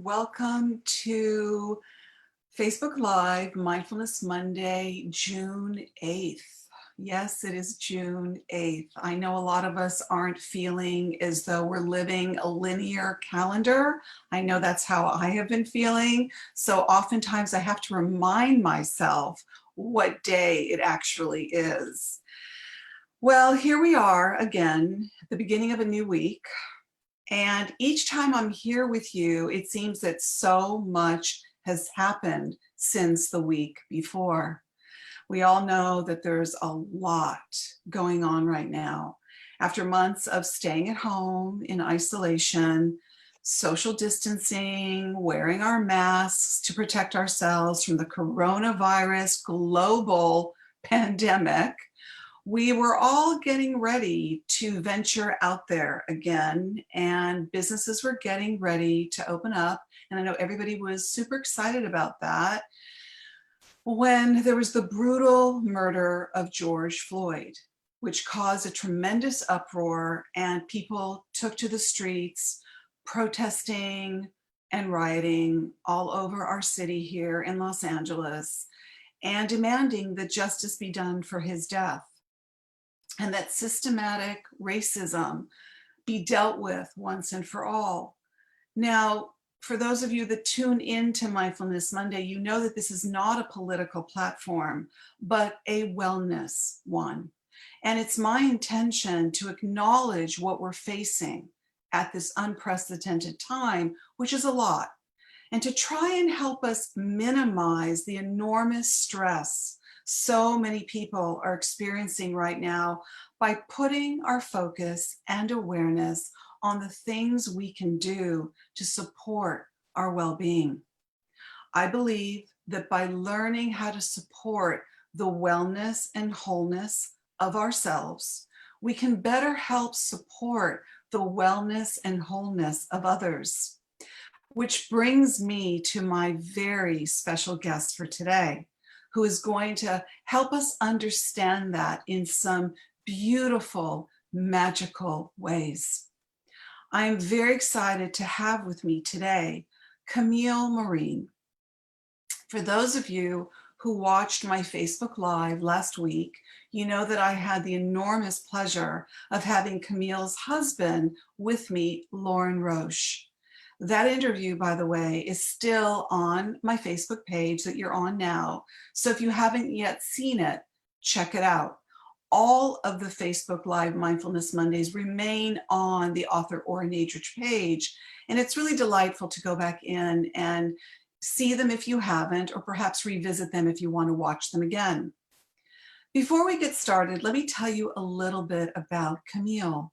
welcome to Facebook Live, Mindfulness Monday, June 8th. Yes, it is June 8th. I know a lot of us aren't feeling as though we're living a linear calendar. I know that's how I have been feeling. So oftentimes I have to remind myself what day it actually is. Well, here we are again, at the beginning of a new week. And each time I'm here with you, it seems that so much has happened since the week before. We all know that there's a lot going on right now. After months of staying at home in isolation, social distancing, wearing our masks to protect ourselves from the coronavirus global pandemic, we were all getting ready to venture out there again, and businesses were getting ready to open up. And I know everybody was super excited about that when there was the brutal murder of George Floyd, which caused a tremendous uproar, and people took to the streets protesting and rioting all over our city here in Los Angeles and demanding that justice be done for his death, and that systematic racism be dealt with once and for all. Now, for those of you that tune into Mindfulness Monday, you know that this is not a political platform, but a wellness one. And it's my intention to acknowledge what we're facing at this unprecedented time, which is a lot, and to try and help us minimize the enormous stress so many people are experiencing right now by putting our focus and awareness on the things we can do to support our well-being. I believe that by learning how to support the wellness and wholeness of ourselves, we can better help support the wellness and wholeness of others. Which brings me to my very special guest for today, who is going to help us understand that in some beautiful, magical ways. I am very excited to have with me today Camille Maurine. For those of you who watched my Facebook Live last week, you know that I had the enormous pleasure of having Camille's husband with me, Lorin Roche. That interview, by the way, is still on my Facebook page that you're on now. So if you haven't yet seen it, check it out. All of the Facebook Live Mindfulness Mondays remain on the author Ora Nadrich page. And it's really delightful to go back in and see them if you haven't, or perhaps revisit them if you want to watch them again. Before we get started, let me tell you a little bit about Camille.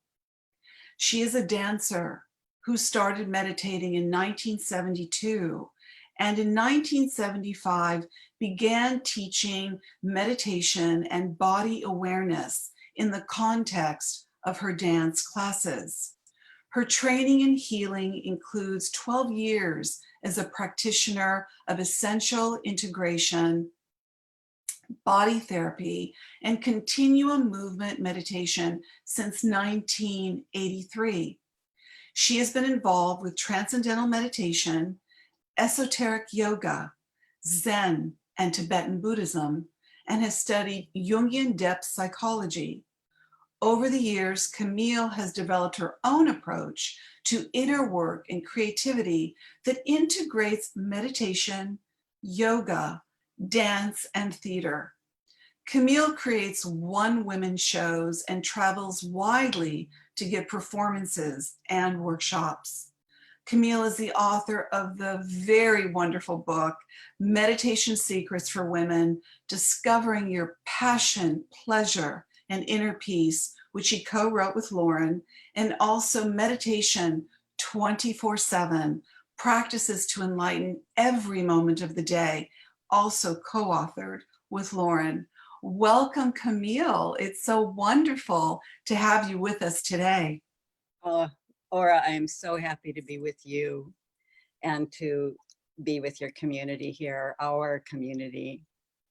She is a dancer who started meditating in 1972, and in 1975 began teaching meditation and body awareness in the context of her dance classes. Her training in healing includes 12 years as a practitioner of essential integration, body therapy, and continuum movement meditation since 1983. She has been involved with transcendental meditation, esoteric yoga, Zen, and Tibetan Buddhism, and has studied Jungian depth psychology. Over the years, Camille has developed her own approach to inner work and creativity that integrates meditation, yoga, dance, and theater. Camille creates one-woman shows and travels widely to give performances and workshops. Camille is the author of the very wonderful book, Meditation Secrets for Women, Discovering Your Passion, Pleasure, and Inner Peace, which she co-wrote with Lorin, and also Meditation 24/7, Practices to Enlighten Every Moment of the Day, also co-authored with Lorin. Welcome, Camille. It's so wonderful to have you with us today. Ora, I am so happy to be with you and to be with your community here, our community.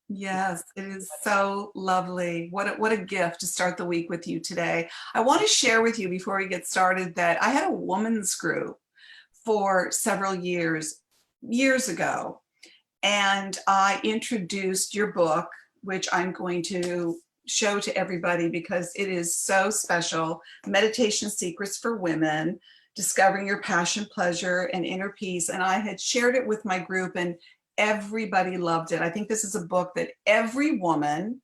Yes, it is so lovely. What a gift to start the week with you today. I want to share with you before we get started that I had a woman's group for several years ago. And I introduced your book, which I'm going to show to everybody because it is so special. Meditation Secrets for Women, Discovering Your Passion, Pleasure, and Inner Peace. And I had shared it with my group and everybody loved it. I think this is a book that every woman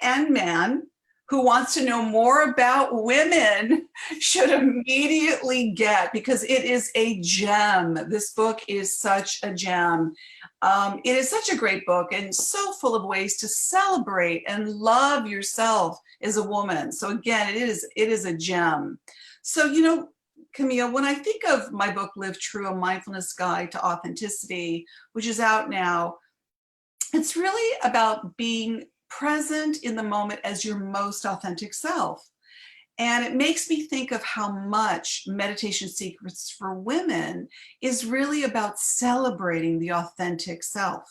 and man who wants to know more about women should immediately get, because it is a gem. This book is such a gem. It is such a great book and so full of ways to celebrate and love yourself as a woman. So again, it is a gem. So, you know, Camille, when I think of my book, Live True, A Mindfulness Guide to Authenticity, which is out now, it's really about being present in the moment as your most authentic self. And it makes me think of how much Meditation Secrets for Women is really about celebrating the authentic self.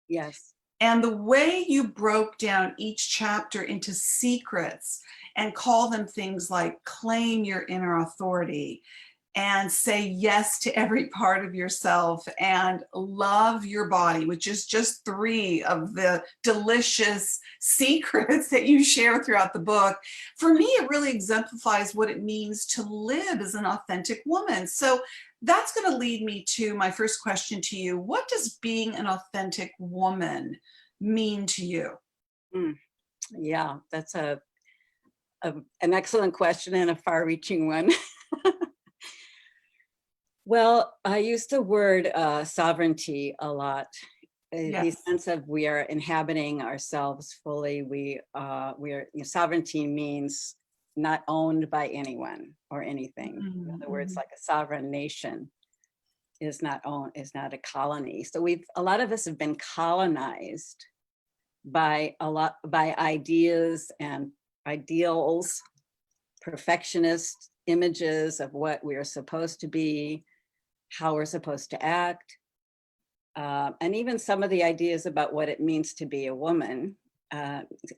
Yes. And the way you broke down each chapter into secrets and call them things like claim your inner authority and say yes to every part of yourself and love your body, which is just 3 of the delicious secrets that you share throughout the book. For me, it really exemplifies what it means to live as an authentic woman. So that's going to lead me to my first question to you. What does being an authentic woman mean to you? Yeah, that's an excellent question and a far-reaching one. Well, I use the word sovereignty a lot. Yes. The sense of we are inhabiting ourselves fully. We are, you know, sovereignty means not owned by anyone or anything. In other words, like a sovereign nation is not owned, is not a colony. So a lot of us have been colonized by ideas and ideals, perfectionist images of what we are supposed to be, how we're supposed to act, and even some of the ideas about what it means to be a woman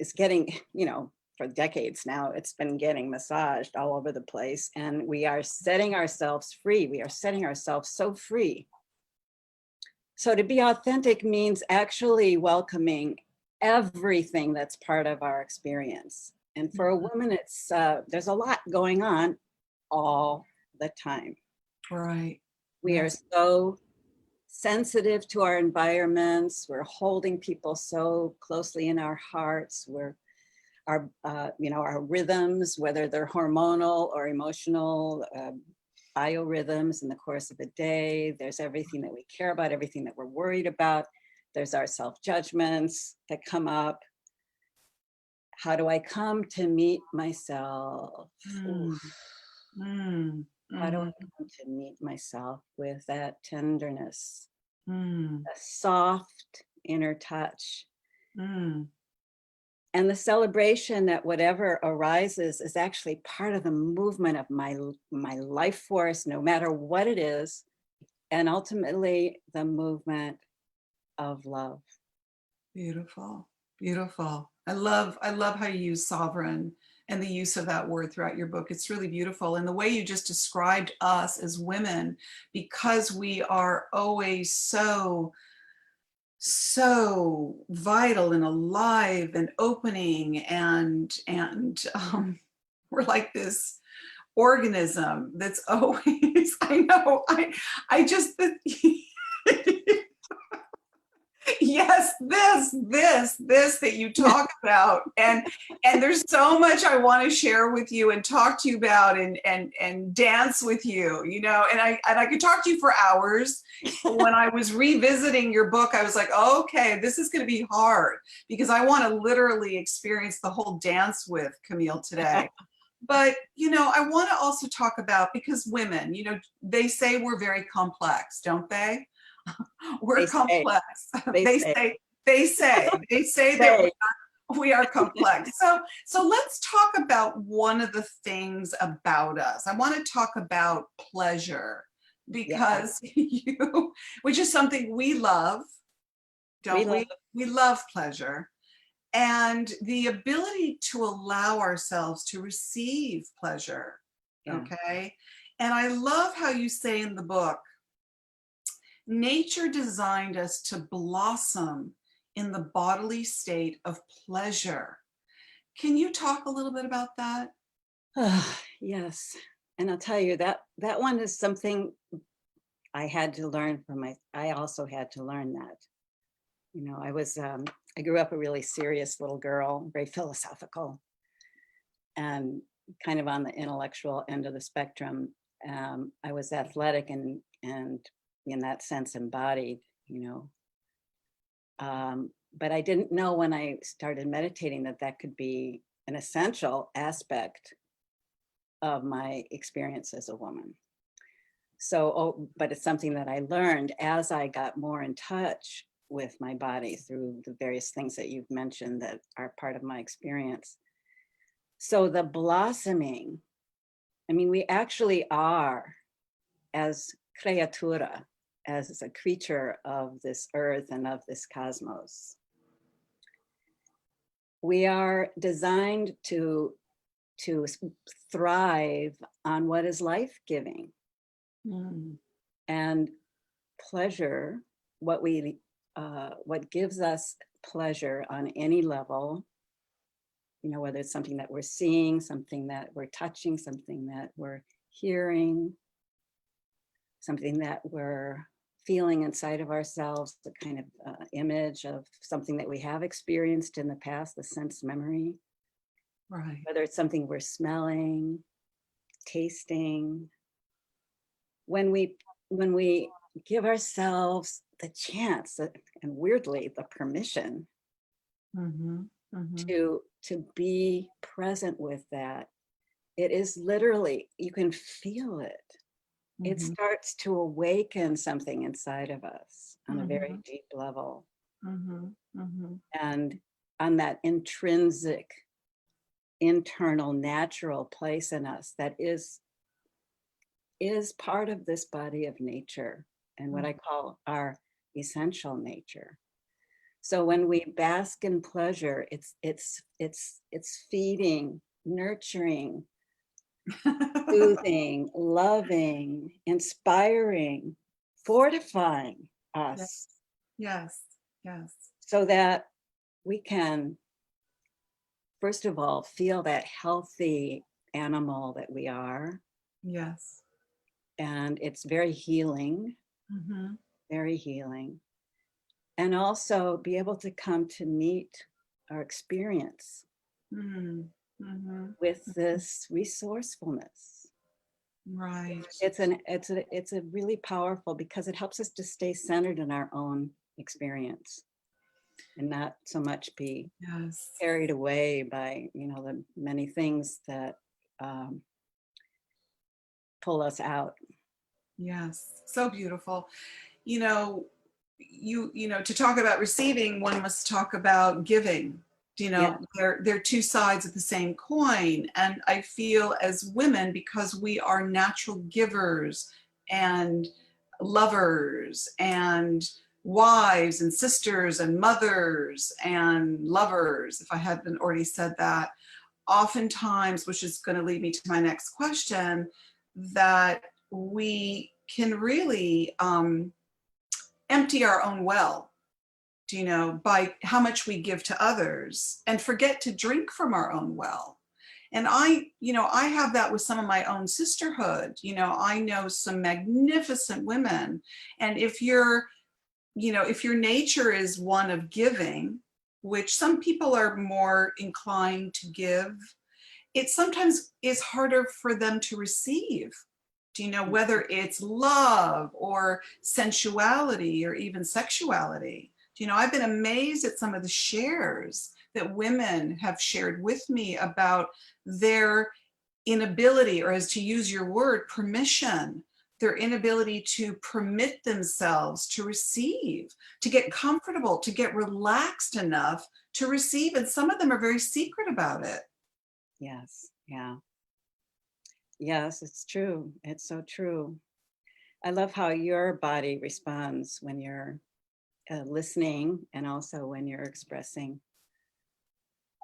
is getting, you know, for decades now, it's been getting massaged all over the place, and we are setting ourselves free. We are setting ourselves so free. So to be authentic means actually welcoming everything that's part of our experience. And for a woman, it's there's a lot going on all the time. Right. We are so sensitive to our environments. We're holding people so closely in our hearts. Our rhythms, whether they're hormonal or emotional, biorhythms in the course of a day. There's everything that we care about, everything that we're worried about. There's our self-judgments that come up. How do I come to meet myself? How do I come to meet myself with that tenderness, a soft inner touch, and the celebration that whatever arises is actually part of the movement of my life force, no matter what it is, and ultimately the movement of love. Beautiful, beautiful. I love how you use sovereign and the use of that word throughout your book. It's really beautiful. And the way you just described us as women, because we are always so vital and alive and opening, and we're like this organism that's always, I know, I just yes, this that you talk about, and there's so much I want to share with you and talk to you about and dance with you, you know, and I could talk to you for hours. When I was revisiting your book, I was like, oh, okay, this is going to be hard because I want to literally experience the whole dance with Camille today. But, you know, I want to also talk about, because women, you know, they say we're very complex, don't they? We're complex. They say that we are complex. So let's talk about one of the things about us. I want to talk about pleasure, because which is something we love, don't we? We love pleasure. And the ability to allow ourselves to receive pleasure, okay? And I love how you say in the book, nature designed us to blossom in the bodily state of pleasure. Can you talk a little bit about that? Yes. And I'll tell you that that one is something I had to learn I also had to learn that. You know, I grew up a really serious little girl, very philosophical and kind of on the intellectual end of the spectrum. I was athletic and in that sense embodied, you know. But I didn't know when I started meditating that that could be an essential aspect of my experience as a woman. So, but it's something that I learned as I got more in touch with my body through the various things that you've mentioned that are part of my experience. So the blossoming, I mean, we actually are, as creatura, as a creature of this earth and of this cosmos, we are designed to thrive on what is life-giving. And pleasure, what gives us pleasure on any level, you know, whether it's something that we're seeing, something that we're touching, something that we're hearing, something that we're feeling inside of ourselves, the kind of image of something that we have experienced in the past, the sense memory. Right. Whether it's something we're smelling, tasting. When we give ourselves the chance and weirdly the permission to be present with that, it is literally, you can feel it. It starts to awaken something inside of us on a very deep level. And on that intrinsic, internal, natural place in us that is part of this body of nature and what I call our essential nature. So when we bask in pleasure, it's feeding, nurturing, soothing, loving, inspiring, fortifying us. Yes, yes. So that we can, first of all, feel that healthy animal that we are. Yes. And it's very healing, very healing. And also be able to come to meet our experience with this resourcefulness. Right. It's a really powerful, because it helps us to stay centered in our own experience and not so much be carried away by, you know, the many things that pull us out. Yes, so beautiful. You know, to talk about receiving, one must talk about giving. You know, they're two sides of the same coin. And I feel as women, because we are natural givers and lovers and wives and sisters and mothers and lovers, if I hadn't already said that, oftentimes, which is going to lead me to my next question, that we can really empty our own well, you know, by how much we give to others and forget to drink from our own well. And I have that with some of my own sisterhood. You know, I know some magnificent women. And if your nature is one of giving, which some people are more inclined to give, it sometimes is harder for them to receive. Do you know, whether it's love or sensuality or even sexuality? Do you know, I've been amazed at some of the shares that women have shared with me about their inability, or as to use your word, permission, their inability to permit themselves to receive, to get comfortable, to get relaxed enough to receive. And some of them are very secret about it. Yes. Yeah. Yes, it's true. It's so true. I love how your body responds when you're listening and also when you're expressing.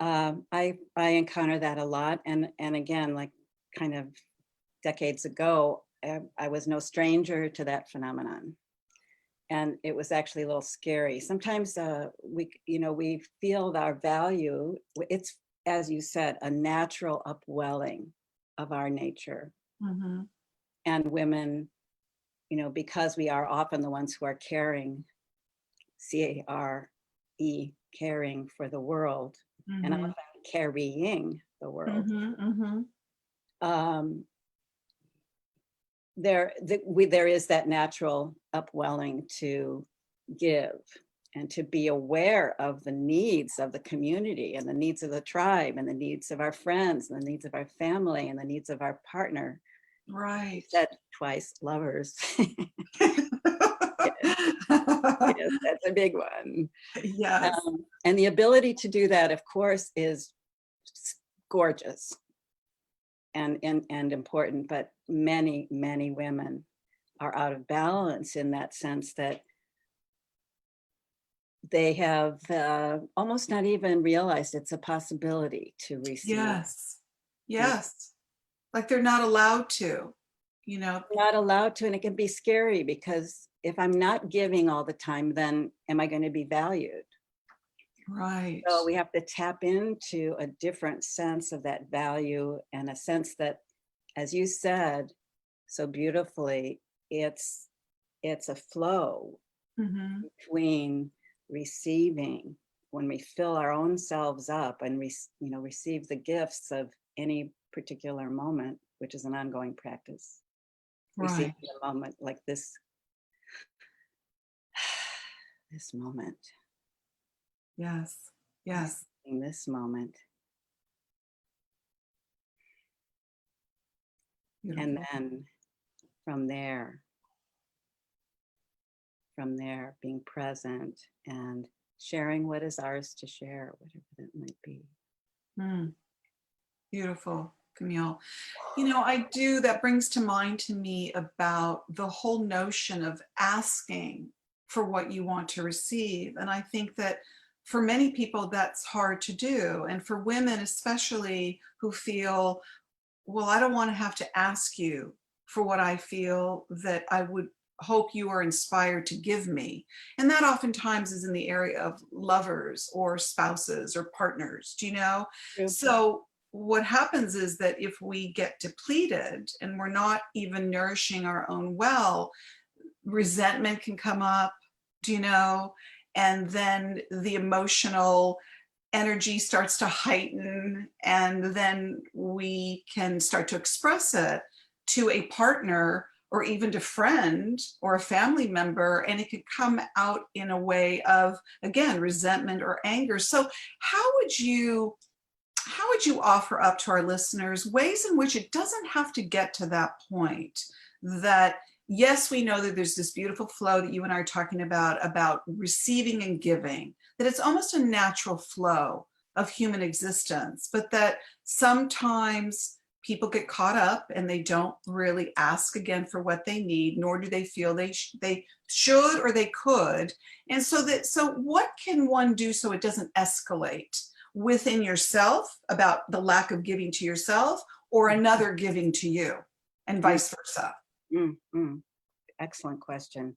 I encounter that a lot. And again, like kind of decades ago, I was no stranger to that phenomenon. And it was actually a little scary. Sometimes we feel our value. It's, as you said, a natural upwelling of our nature. Mm-hmm. And women, because we are often the ones who are caring, C-A-R-E, caring for the world, and Mm-hmm. often carrying the world. Mm-hmm. Mm-hmm. There is that natural upwelling to give and to be aware of the needs of the community and the needs of the tribe and the needs of our friends and the needs of our family and the needs of our partner. Right. You said twice, lovers. Yes, that's a big one. Yes. And the ability to do that, of course, is gorgeous and important, but many women are out of balance in that sense, that they have almost not even realized it's a possibility to receive. Yes. Like they're not allowed to, Not allowed to, and it can be scary, because if I'm not giving all the time, then am I going to be valued? Right. So we have to tap into a different sense of that value, and a sense that, as you said so beautifully, it's a flow Mm-hmm. between receiving, when we fill our own selves up and receive the gifts of any particular moment, which is an ongoing practice. Receiving Right. a moment like this moment. Yes. In this moment. Beautiful. And then from there, being present and sharing what is ours to share, whatever that might be. Beautiful, Camille. That brings to mind to me about the whole notion of asking for what you want to receive. And I think that for many people, that's hard to do. And for women, especially, who feel, well, I don't want to have to ask you for what I feel that I would hope you are inspired to give me. And that oftentimes is in the area of lovers or spouses or partners, True. So what happens is that if we get depleted and we're not even nourishing our own well, resentment can come up, and then the emotional energy starts to heighten, and then we can start to express it to a partner or even to friend or a family member, and it could come out in a way of, again, resentment or anger. So how would you offer up to our listeners ways in which it doesn't have to get to that point, that yes, we know that there's this beautiful flow that you and I are talking about receiving and giving, that it's almost a natural flow of human existence, but that sometimes people get caught up and they don't really ask again for what they need, nor do they feel they should or they could. And so what can one do so it doesn't escalate within yourself about the lack of giving to yourself, or another giving to you, and vice versa? Excellent question.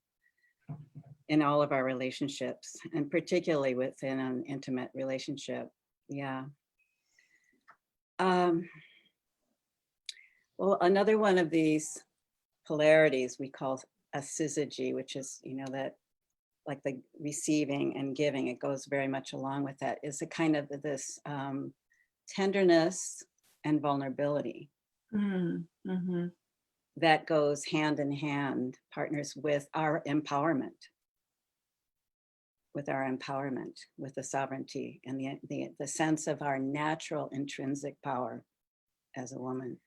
In all of our relationships, and particularly within an intimate relationship. Yeah. Well, another one of these polarities we call a syzygy, which is, that like the receiving and giving, it goes very much along with that, is a kind of this tenderness and vulnerability. Mm-hmm. That goes hand in hand, partners, with our empowerment, with the sovereignty and the sense of our natural intrinsic power as a woman.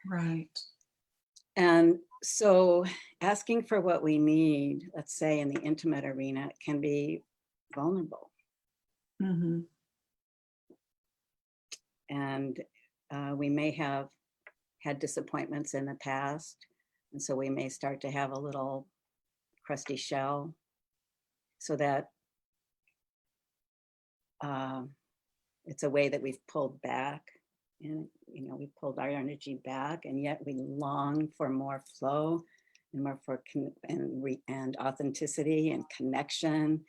Right. And so asking for what we need, let's say in the intimate arena, can be vulnerable. Mm-hmm. And we may have had disappointments in the past. And so we may start to have a little crusty shell, so that it's a way that we've pulled back and we pulled our energy back, and yet we long for more flow and more for and authenticity and connection,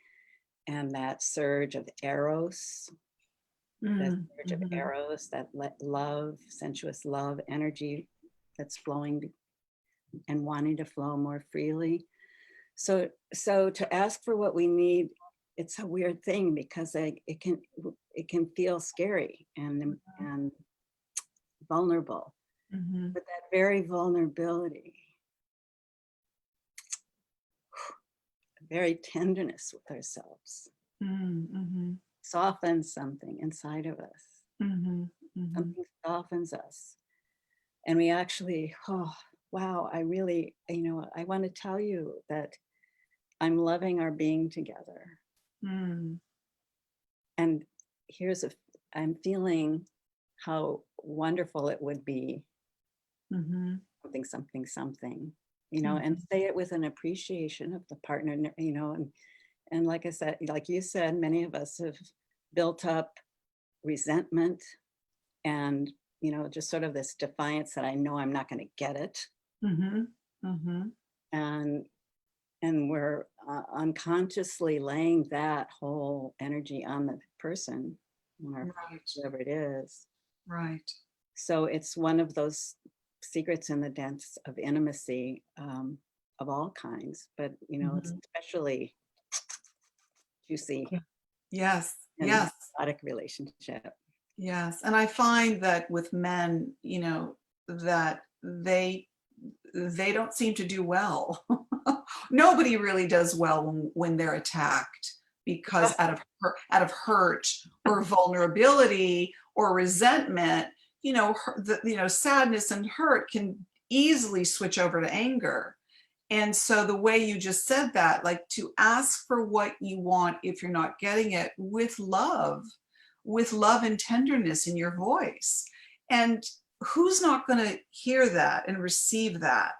and that surge of eros, that surge of eros, that love, sensuous love energy that's flowing and wanting to flow more freely. So to ask for what we need, it's a weird thing, because it can feel scary and vulnerable. But that very vulnerability, very tenderness with ourselves, softens something inside of us. Something softens us. And we actually, oh, wow, I really, I want to tell you that I'm loving our being together. And I'm feeling how wonderful it would be, something, and say it with an appreciation of the partner, and like I said, like you said, many of us have built up resentment and, just sort of this defiance that I know I'm not going to get it. And we're unconsciously laying that whole energy on the person, whoever it is. Right. So it's one of those secrets in the dance of intimacy, of all kinds, but it's especially juicy. Yes. In Yes. a erotic relationship. Yes. And I find that with men, that they don't seem to do well. Nobody really does well when they're attacked, because out of hurt or vulnerability or resentment, sadness and hurt can easily switch over to anger. And so the way you just said that, like to ask for what you want if you're not getting it, with love and tenderness in your voice. And who's not going to hear that and receive that?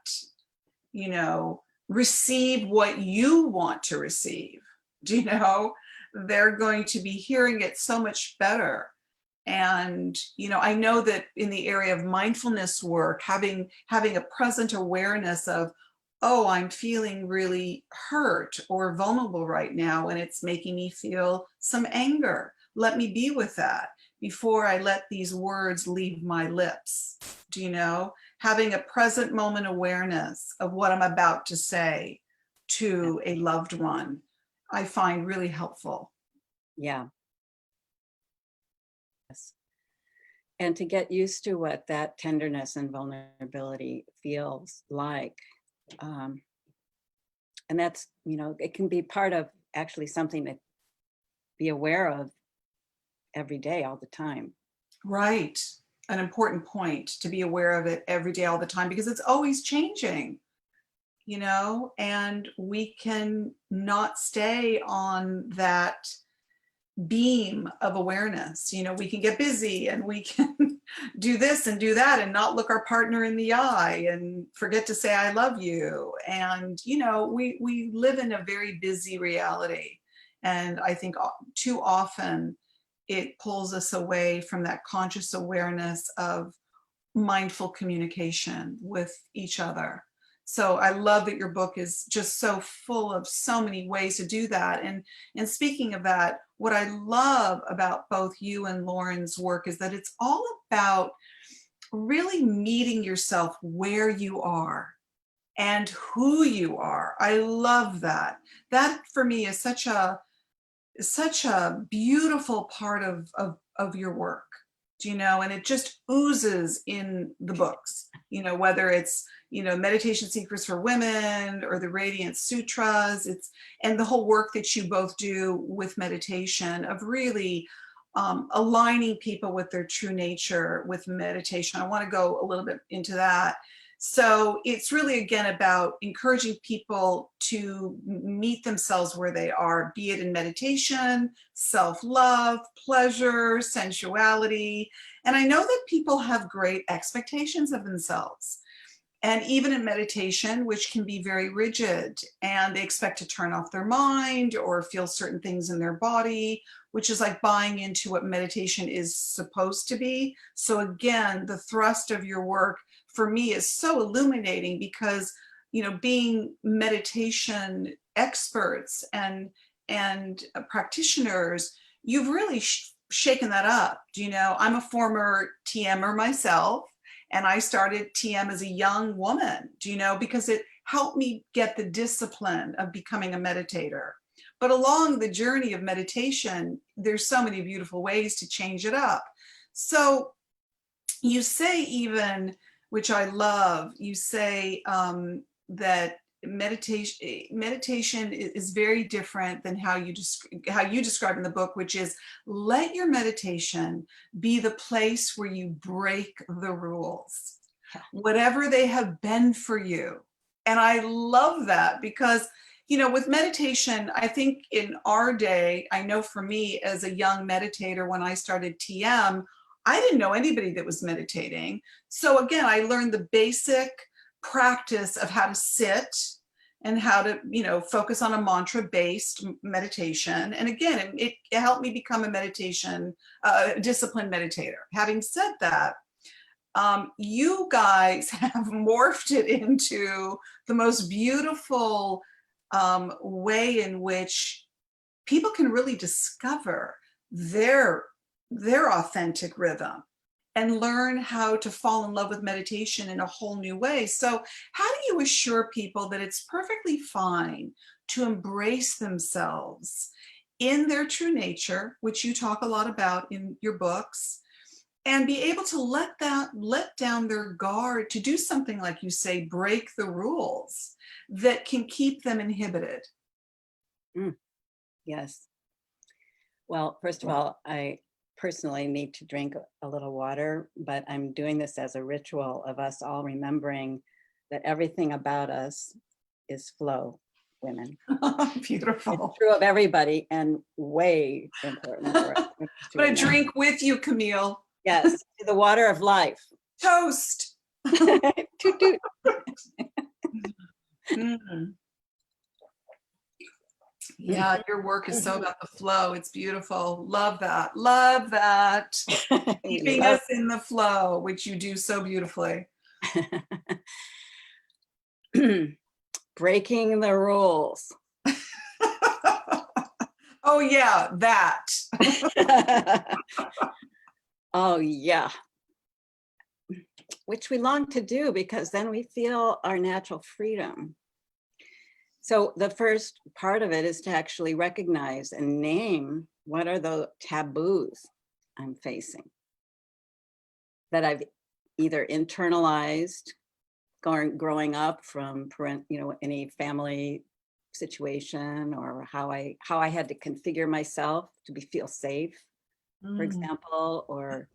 Receive what you want to receive. They're going to be hearing it so much better. And I know that in the area of mindfulness work, having a present awareness of, oh, I'm feeling really hurt or vulnerable right now, and it's making me feel some anger. Let me be with that before I let these words leave my lips. Having a present moment awareness of what I'm about to say to a loved one, I find really helpful. Yeah. Yes. And to get used to what that tenderness and vulnerability feels like. And that's, it can be part of actually something to be aware of every day, all the time. Right. An important point, to be aware of it every day, all the time, because it's always changing, and we can not stay on that beam of awareness. We can get busy and we can do this and do that and not look our partner in the eye and forget to say, I love you. And, we live in a very busy reality. And I think too often it pulls us away from that conscious awareness of mindful communication with each other. So I love that your book is just so full of so many ways to do that. And speaking of that, what I love about both you and Lorin's work is that it's all about really meeting yourself where you are and who you are. I love that. That for me is such a beautiful part of your work, and it just oozes in the books, whether it's, Meditation Secrets for Women or the Radiant Sutras, and the whole work that you both do with meditation of really aligning people with their true nature with meditation. I want to go a little bit into that. So it's really, again, about encouraging people to meet themselves where they are, be it in meditation, self-love, pleasure, sensuality. And I know that people have great expectations of themselves. And even in meditation, which can be very rigid, and they expect to turn off their mind or feel certain things in their body, which is like buying into what meditation is supposed to be. So again, the thrust of your work for me is so illuminating because, you know, being meditation experts and practitioners, you've really shaken that up. You know, I'm a former TMer myself, and I started TM as a young woman, do you know, because it helped me get the discipline of becoming a meditator. But along the journey of meditation, there's so many beautiful ways to change it up. So you say, even, which I love, you say that meditation is very different than how you describe in the book, which is let your meditation be the place where you break the rules, whatever they have been for you. And I love that because, you know, with meditation, I think in our day, I know for me as a young meditator, when I started TM, I didn't know anybody that was meditating. So again, I learned the basic practice of how to sit and how to, you know, focus on a mantra-based meditation. And again, it helped me become a meditation, disciplined meditator. Having said that, you guys have morphed it into the most beautiful way in which people can really discover their authentic rhythm and learn how to fall in love with meditation in a whole new way. So how do you assure people that it's perfectly fine to embrace themselves in their true nature, which you talk a lot about in your books, and be able to let down their guard to do something, like you say, break the rules that can keep them inhibited? Yes. Well, first of all, I personally need to drink a little water, but I'm doing this as a ritual of us all remembering that everything about us is flow, women. Beautiful. It's true of everybody and way important for us. I'm going to drink with you, Camille. Yes, the water of life. Toast. Toot, toot. Yeah, your work is so about the flow. It's beautiful. Love that. Love that. Keeping us in the flow, which you do so beautifully. Breaking the rules. Oh yeah, that. Oh yeah. Which we long to do because then we feel our natural freedom. So the first part of it is to actually recognize and name what are the taboos I'm facing that I've either internalized growing up from any family situation, or how I had to configure myself to feel safe, for example, or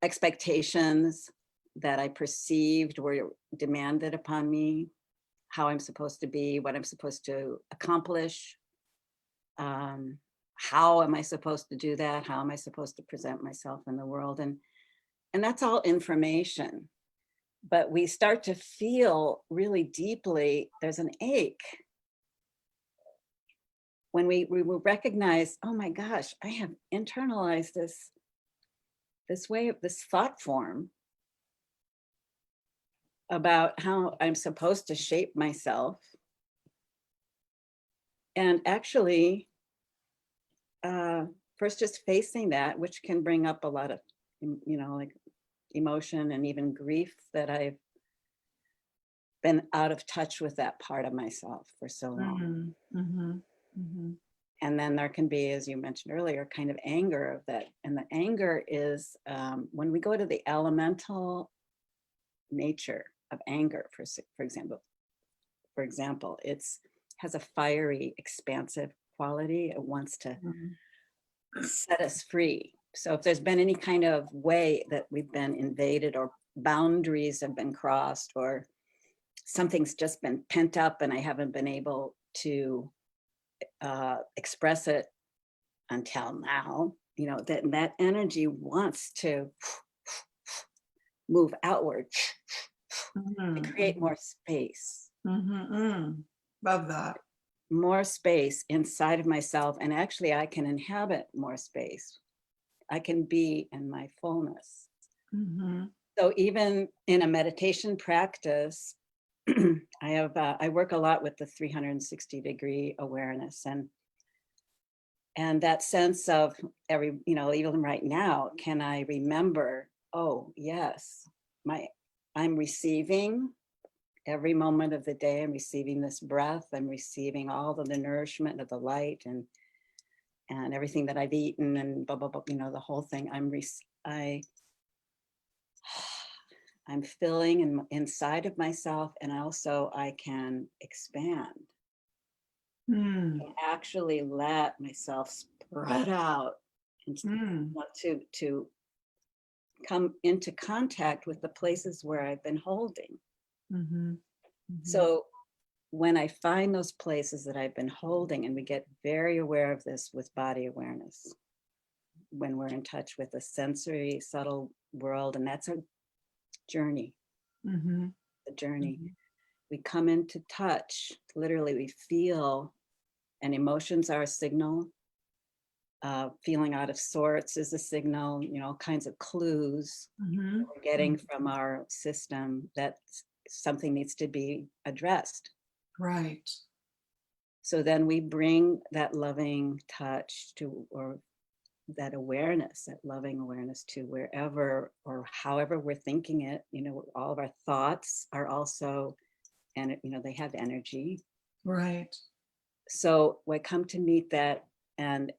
expectations that I perceived were demanded upon me, how I'm supposed to be, what I'm supposed to accomplish, how am I supposed to do that, how am I supposed to present myself in the world, and that's all information. But we start to feel really deeply, there's an ache when we will recognize, oh my gosh, I have internalized this way of this thought form about how I'm supposed to shape myself. And actually, first just facing that, which can bring up a lot of, like emotion and even grief, that I've been out of touch with that part of myself for so long. And then there can be, as you mentioned earlier, kind of anger of that. And the anger is when we go to the elemental nature of anger, for example, it's has a fiery, expansive quality. It wants to set us free. So if there's been any kind of way that we've been invaded, or boundaries have been crossed, or something's just been pent up and I haven't been able to express it until now, that energy wants to move outward. I create more space. Love that. More space inside of myself. And actually, I can inhabit more space. I can be in my fullness. So even in a meditation practice, I work a lot with the 360-degree awareness, and that sense of even right now, can I remember, oh yes, I'm receiving every moment of the day. I'm receiving this breath. I'm receiving all of the nourishment of the light and everything that I've eaten and blah, blah, blah, the whole thing. I'm filling inside of myself, and also I can expand and actually let myself spread out and to come into contact with the places where I've been holding. So when I find those places that I've been holding, and we get very aware of this with body awareness, when we're in touch with a sensory, subtle world, and that's a journey, the journey. We come into touch, literally we feel, and emotions are a signal. Feeling out of sorts is a signal, all kinds of clues we're getting from our system that something needs to be addressed. Right. So then we bring that loving touch or that awareness, that loving awareness to wherever or however we're thinking it. All of our thoughts are also, and they have energy. Right. So I come to meet that, and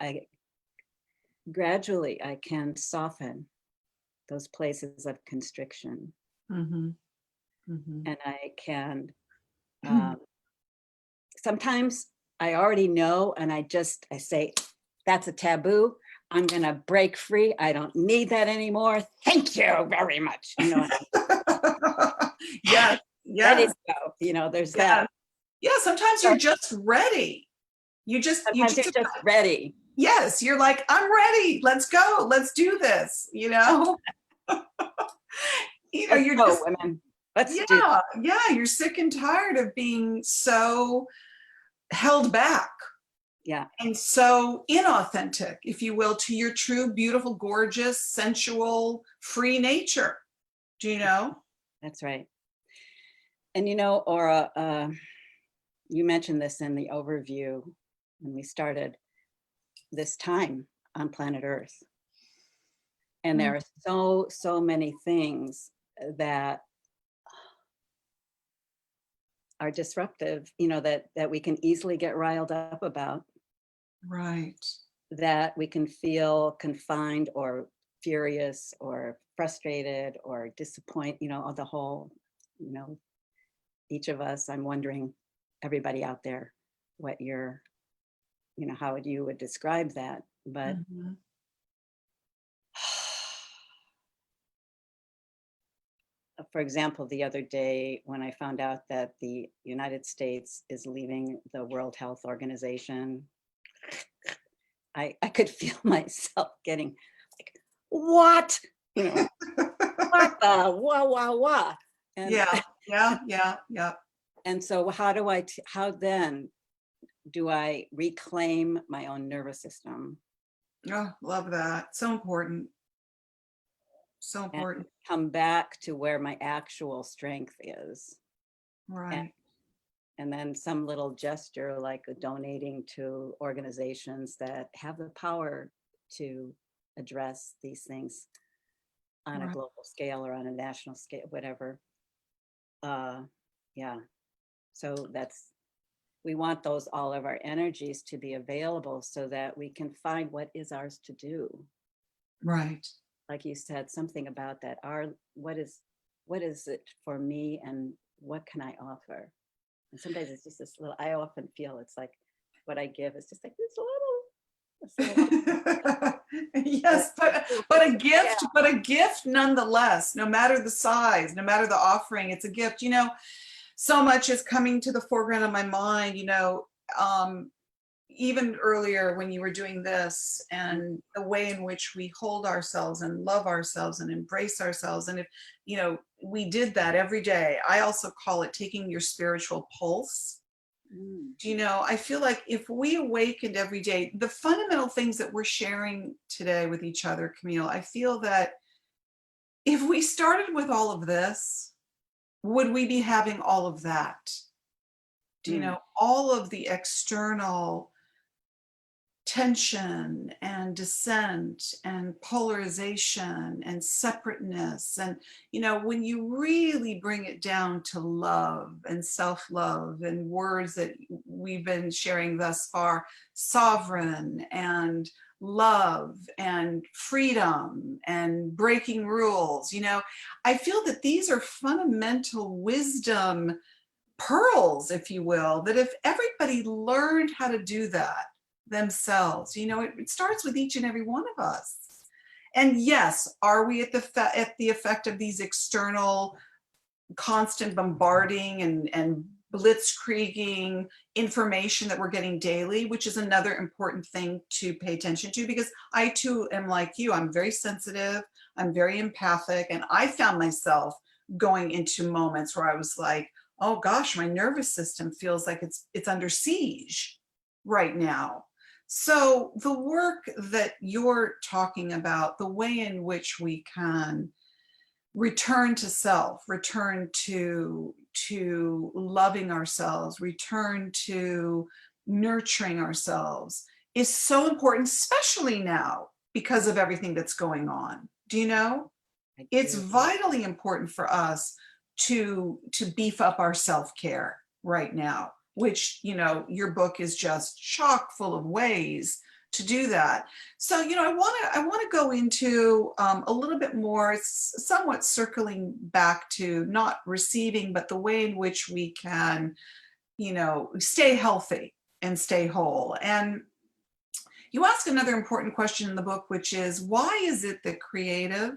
gradually I can soften those places of constriction. And I can, sometimes I already know, and I say, that's a taboo. I'm going to break free. I don't need that anymore. Thank you very much. Yes. Ready to go. There's that. Yeah. Sometimes you're just ready. Sometimes you're just ready. Yes. You're like, I'm ready. Let's go. Let's do this. You're just, women. Let's do that. Yeah. You're sick and tired of being so held back. Yeah. And so inauthentic, if you will, to your true, beautiful, gorgeous, sensual, free nature. Do you know? That's right. And Ora, you mentioned this in the overview when we started this time on planet Earth. And there are so many things that are disruptive, that we can easily get riled up about. Right. That we can feel confined or furious or frustrated or disappointed, the whole, each of us. I'm wondering, everybody out there, what your, how you would describe that. But for example, the other day when I found out that the United States is leaving the World Health Organization, I could feel myself getting like, what? What the wah. And yeah. And so how then do I reclaim my own nervous system? Oh, love that. So important. So important. And come back to where my actual strength is. Right. And then some little gesture like donating to organizations that have the power to address these things on a global scale or on a national scale, whatever. Yeah. So we want all of our energies to be available so that we can find what is ours to do. Right. Like you said, something about that. What is it for me, and what can I offer? And sometimes it's just this little, I often feel it's like what I give is just like this little yes, but a gift nonetheless, no matter the size, no matter the offering, it's a gift. So much is coming to the foreground of my mind, even earlier when you were doing this, and the way in which we hold ourselves and love ourselves and embrace ourselves. And if, we did that every day. I also call it taking your spiritual pulse. You know, I feel like if we awakened every day, the fundamental things that we're sharing today with each other, Camille, I feel that if we started with all of this, would we be having all of that? Do you know, all of the external tension and dissent and polarization and separateness, and you know, when you really bring it down to love and self-love and words that we've been sharing thus far, sovereign and love and freedom and breaking rules, you know, I feel that these are fundamental wisdom pearls, if you will, that if everybody learned how to do that themselves, you know, it starts with each and every one of us. And yes, are we at the effect of these external constant bombarding and blitzkrieging information that we're getting daily, which is another important thing to pay attention to, because I too am like you. I'm very sensitive, I'm very empathic, and I found myself going into moments where I was like, oh gosh, my nervous system feels like it's under siege right now. So the work that you're talking about, the way in which we can return to self, return to loving ourselves, return to nurturing ourselves, is so important, especially now because of everything that's going on. Do you know? It's vitally important for us to beef up our self-care right now, which, you know, your book is just chock full of ways to do that. So, you know, I want to go into a little bit more, somewhat circling back to not receiving, but the way in which we can, you know, stay healthy and stay whole. And you ask another important question in the book, which is, why is it that creative,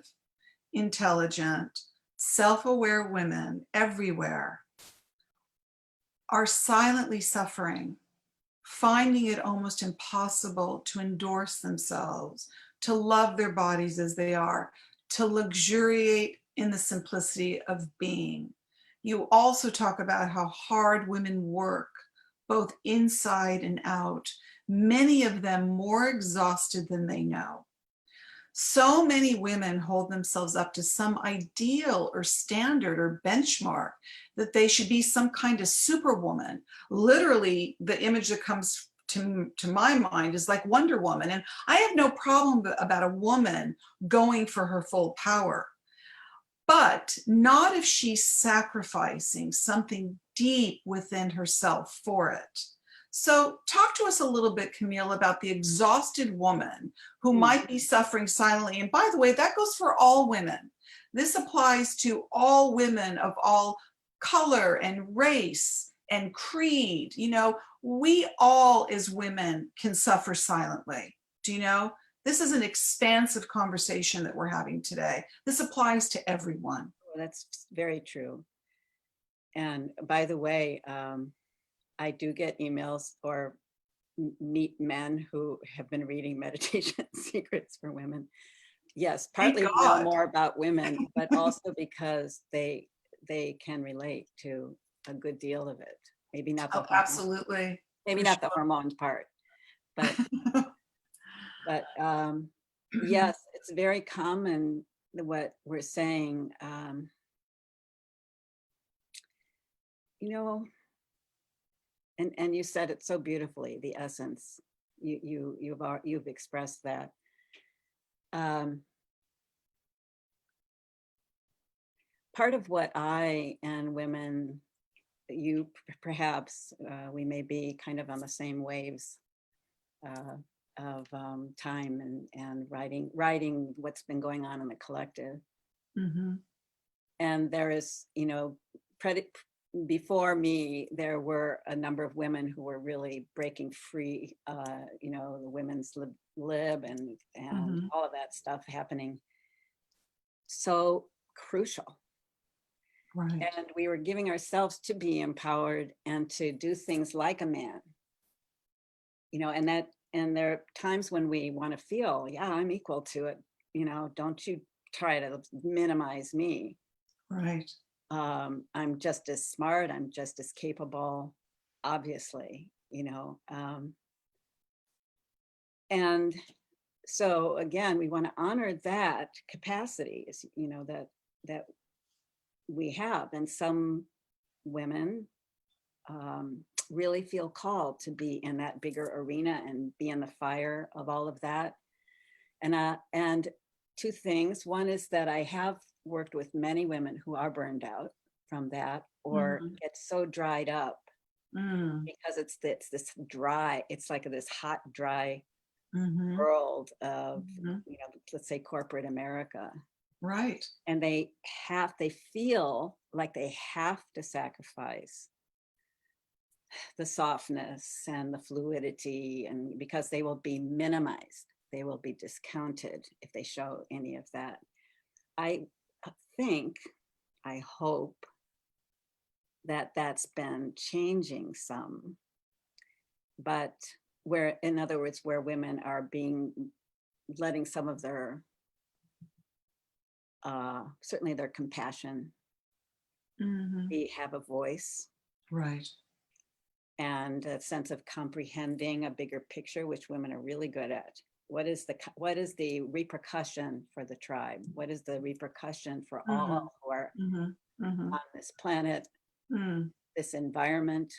intelligent, self-aware women everywhere are silently suffering, finding it almost impossible to endorse themselves, to love their bodies as they are, to luxuriate in the simplicity of being? You also talk about how hard women work, both inside and out, many of them more exhausted than they know. So many women hold themselves up to some ideal or standard or benchmark that they should be some kind of superwoman. Literally, the image that comes to my mind is like Wonder Woman. And I have no problem about a woman going for her full power, but not if she's sacrificing something deep within herself for it. So talk to us a little bit, Camille, about the exhausted woman who might be suffering silently. And by the way, that goes for all women. This applies to all women of all color and race and creed. You know, we all as women can suffer silently. Do you know? This is an expansive conversation that we're having today. This applies to everyone. That's very true. And by the way, I do get emails or meet men who have been reading Meditation Secrets for Women. Yes, partly to know more about women, but also because they can relate to a good deal of it. Maybe not the absolutely. Maybe not the hormones part, but yes, it's very common what we're saying. You know, and you said it so beautifully, the essence. You've expressed that. Part of what I and women, you perhaps, we may be kind of on the same waves of time and writing what's been going on in the collective. And there is, you know, before me, there were a number of women who were really breaking free, you know, the women's lib and all of that stuff happening. So crucial. Right. And we were giving ourselves to be empowered and to do things like a man, you know, and there are times when we want to feel, yeah, I'm equal to it. You know, don't you try to minimize me. Right. I'm just as smart, I'm just as capable, obviously, and so again, we want to honor that capacity, that we have. And some women really feel called to be in that bigger arena and be in the fire of all of that. And two things. One is that I have worked with many women who are burned out from that, or get so dried up because it's this dry, it's like this hot, dry world of, let's say corporate America. Right. And they feel like they have to sacrifice the softness and the fluidity, and because they will be minimized, they will be discounted if they show any of that. I think, I hope that that's been changing some, but where, in other words, where women are letting some of their, certainly their compassion have a voice. Right. And a sense of comprehending a bigger picture, which women are really good at. What is the repercussion for the tribe? What is the repercussion for all who are on this planet, this environment?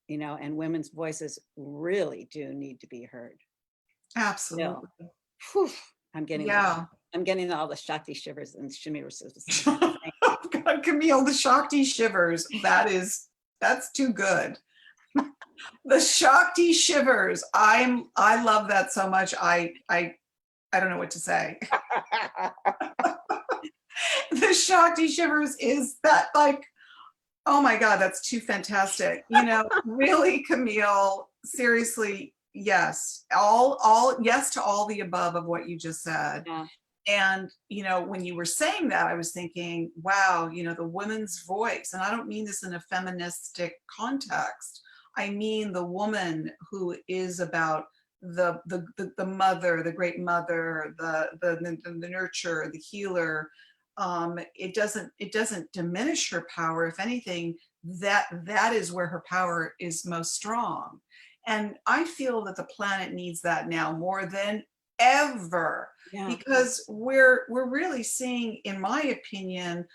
And women's voices really do need to be heard. Absolutely. Whew, I'm getting all the Shakti shivers and shimmy resistance. Oh God, Camille, the Shakti shivers. That's too good. The Shakti shivers. I love that so much. I don't know what to say. The Shakti shivers is that, like, oh my God, that's too fantastic. Really, Camille, seriously, yes. All yes to all the above of what you just said. Yeah. And, when you were saying that, I was thinking, wow, the woman's voice. And I don't mean this in a feministic context. I mean the woman who is about the mother, the great mother, the nurturer, the healer. It doesn't diminish her power. If anything, that is where her power is most strong. And I feel that the planet needs that now more than ever. Yeah. Because we're really seeing, in my opinion,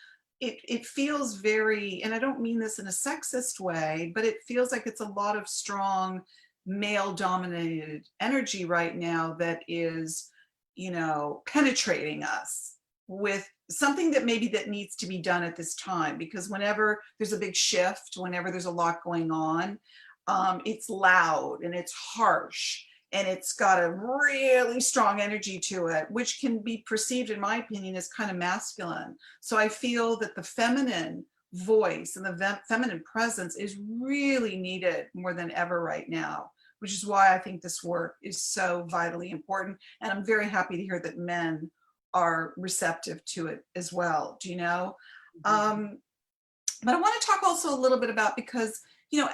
it feels very, and I don't mean this in a sexist way, but it feels like it's a lot of strong male dominated energy right now that is, penetrating us with something that needs to be done at this time. Because whenever there's a big shift, whenever there's a lot going on, it's loud and it's harsh. And it's got a really strong energy to it, which can be perceived, in my opinion, as kind of masculine. So I feel that the feminine voice and the feminine presence is really needed more than ever right now, which is why I think this work is so vitally important. And I'm very happy to hear that men are receptive to it as well. Do you know? But I want to talk also a little bit about, because,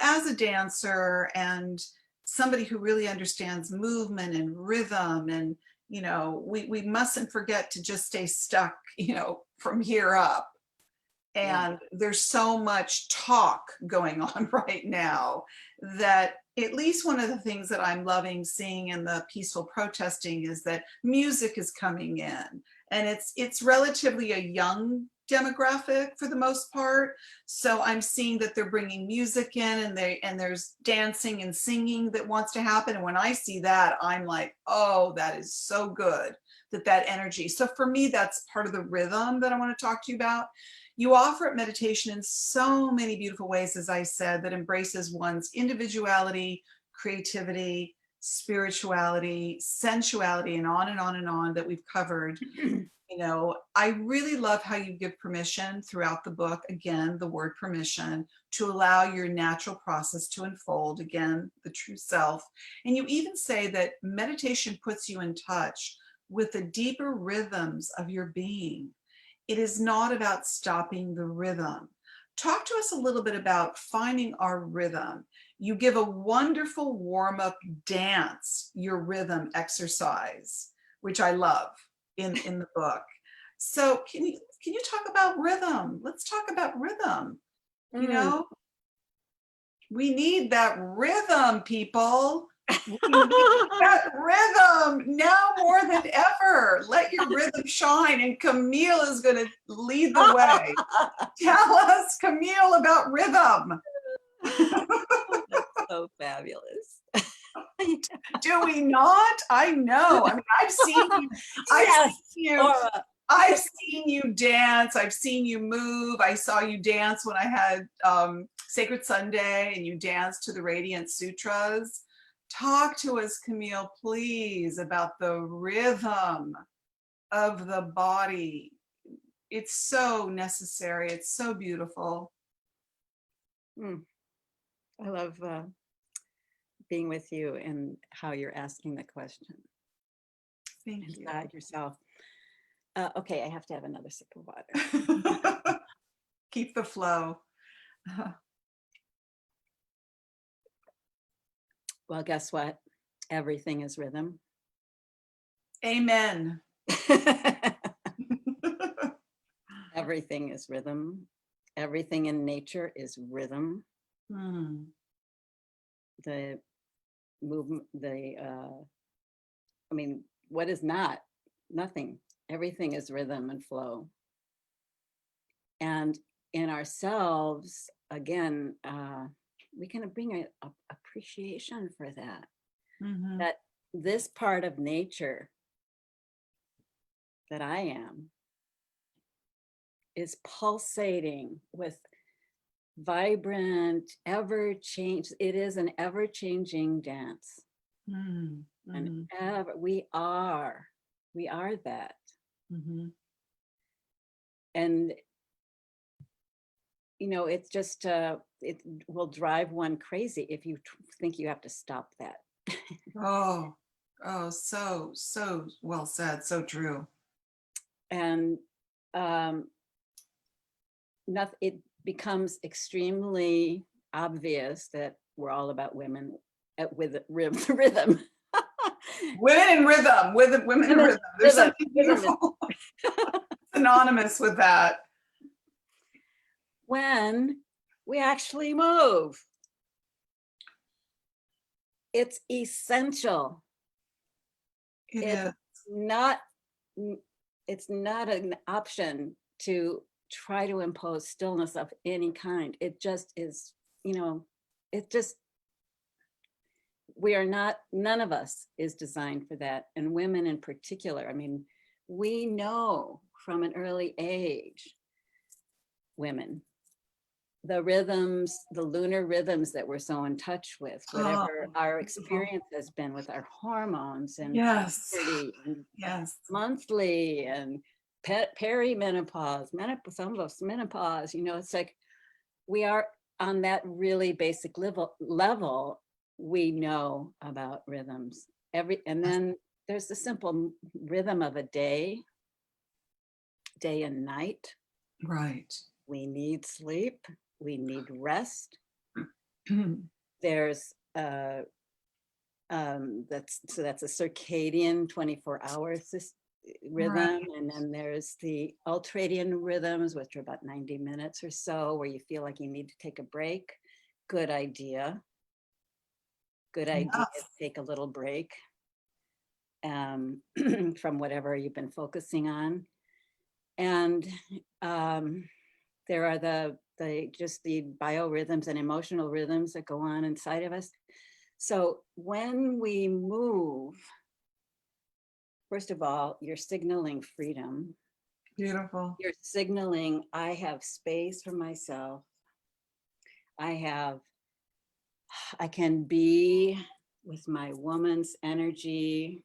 as a dancer and somebody who really understands movement and rhythm, and we mustn't forget to just stay stuck from here up. And there's so much talk going on right now that at least one of the things that I'm loving seeing in the peaceful protesting is that music is coming in, and it's relatively a young demographic for the most part. So I'm seeing that they're bringing music in, and there's dancing and singing that wants to happen. And when I see that, I'm like, oh, that is so good, that energy. So for me, that's part of the rhythm that I want to talk to you about. You offer meditation in so many beautiful ways, as I said, that embraces one's individuality, creativity, spirituality, sensuality, and on and on and on that we've covered. I really love how you give permission throughout the book, again, the word permission, to allow your natural process to unfold, again, the true self. And you even say that meditation puts you in touch with the deeper rhythms of your being. It is not about stopping the rhythm. Talk to us a little bit about finding our rhythm. You give a wonderful warm-up dance, your rhythm exercise, which I love in the book. So can you talk about rhythm? Let's talk about rhythm. You know, we need that rhythm, people. We need that rhythm now more than ever. Let your rhythm shine. And Camille is going to lead the way. Tell us, Camille, about rhythm. That's so fabulous. Do we not? I know. I mean, I've seen you. Yes, seen you. Ora. I've seen you dance. I've seen you move. I saw you dance when I had Sacred Sunday, and you danced to the Radiant Sutras. Talk to us, Camille, please, about the rhythm of the body. It's so necessary. It's so beautiful. I love being with you and how you're asking the question. Thank you. Inside yourself. Okay, I have to have another sip of water. Keep the flow. Well, guess what? Everything is rhythm. Amen. Everything is rhythm. Everything in nature is rhythm. The movement, I mean, what is not? Nothing. Everything is rhythm and flow. And in ourselves, again, we can bring a appreciation for that. That this part of nature that I am is pulsating with vibrant, it is an ever-changing dance. And we are that. And you know, it's just it will drive one crazy if you think you have to stop that. Oh, so well said, so true. And it becomes extremely obvious that we're all about women with rhythm. Women in rhythm, women in rhythm. There's something beautiful synonymous with that. When we actually move, it's essential. It's not an option to try to impose stillness of any kind. It just is, you know, none of us is designed for that. And women in particular, I mean, we know from an early age, women, the rhythms, the lunar rhythms that we're so in touch with, whatever our experience has been with our hormones and puberty and monthly and perimenopause, some of us menopause, you know, it's like we are on that really basic level, we know about rhythms. And then there's the simple rhythm of a day and night. Right. We need sleep. We need rest. There's that's a circadian 24-hour rhythm, right. And then there's the ultradian rhythms, which are about 90 minutes or so, where you feel like you need to take a break. Good idea. Good idea to take a little break from whatever you've been focusing on. And there are the biorhythms and emotional rhythms that go on inside of us. So when we move, first of all, you're signaling freedom. Beautiful. You're signaling, I have space for myself. I can be with my woman's energy.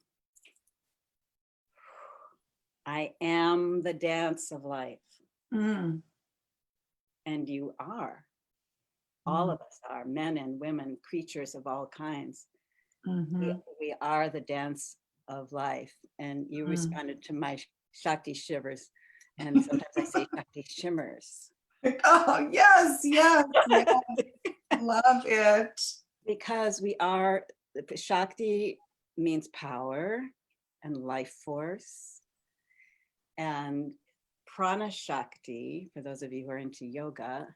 I am the dance of life. And you are. All of us are, men and women, creatures of all kinds. We are the dance of life. And you responded to my Shakti shivers. And sometimes I say Shakti shimmers. Oh, yes. Love it. Because Shakti means power and life force. And prana shakti, for those of you who are into yoga,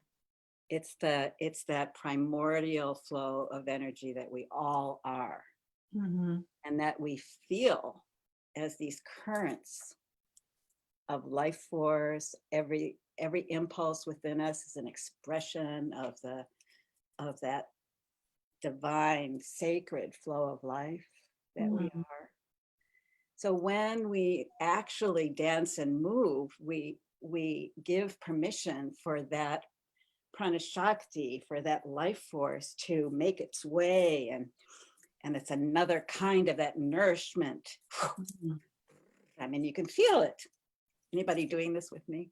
it's that primordial flow of energy that we all are, and that we feel as these currents of life force. Every impulse within us is an expression of that divine, sacred flow of life that we are. So when we actually dance and move, we give permission for that prana shakti, for that life force to make its way, and it's another kind of that nourishment. I mean, you can feel it. Anybody doing this with me?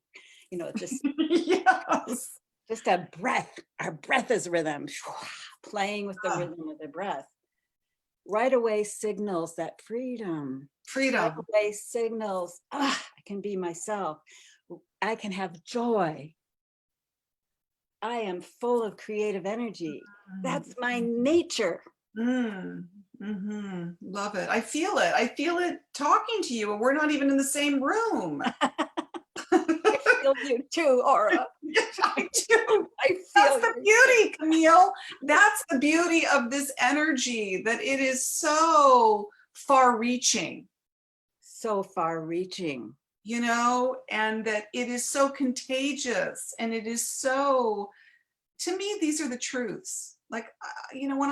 You know, just Yes. just a breath. Our breath is rhythm, playing with the rhythm of the breath. Right away signals that freedom. Freedom. Right away signals, I can be myself. I can have joy. I am full of creative energy. That's my nature. Love it. I feel it. I feel it talking to you, and we're not even in the same room. I feel you too, Ora. I do. I feel That's the beauty, Camille. That's the beauty of this energy, that it is so far-reaching. So far-reaching. You know, and that it is so contagious, and it is so, to me, these are the truths. Like, you know, when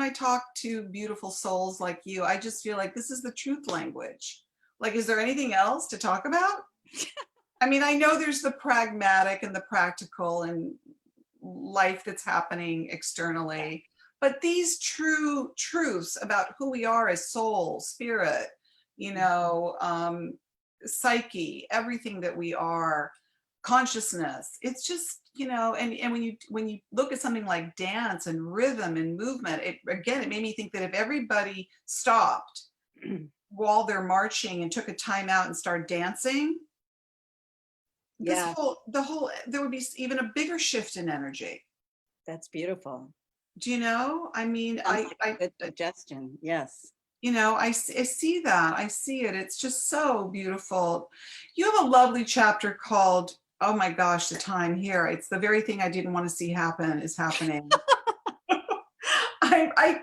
I talk to beautiful souls like you, I just feel like this is the truth language. Like, is there anything else to talk about? I mean, I know there's the pragmatic and the practical and life that's happening externally, but these true truths about who we are as soul, spirit, you know, psyche, everything that we are, consciousness, it's just, you know, and when you look at something like dance and rhythm and movement, it made me think that if everybody stopped while they're marching and took a time out and started dancing, there would be even a bigger shift in energy. That's beautiful. Do you know? I mean, good suggestion. Yes. You know, I see that. I see it. It's just so beautiful. You have a lovely chapter called, oh my gosh, the time here. It's the very thing I didn't want to see happen is happening.